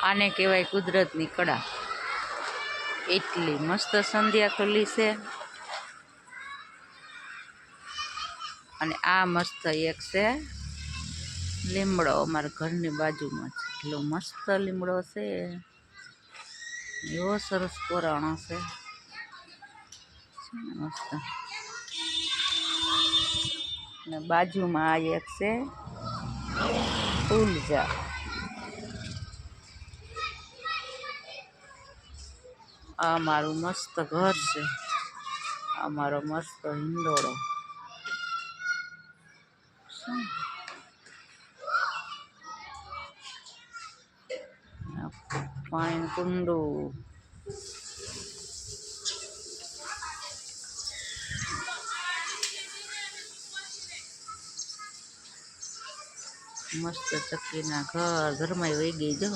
આને કહેવાય કુદરતની કળા. એટલી મસ્ત સંધ્યા ખુલ્લી છે. અને આ મસ્ત એક છે લીમડો, અમારા ઘરની બાજુમાં છે. એટલો મસ્ત લીમડો છે, એવો સરસ કોરાણો છે મસ્ત. અને બાજુમાં આ એક છે ફૂલઝા. આ મારું મસ્ત ઘર છે, આ મારો મસ્ત હિંડોળો. પાણી કુંડું, મસ્ત ચક્કીના ઘર. ઘરમાં વહી ગઈ જો.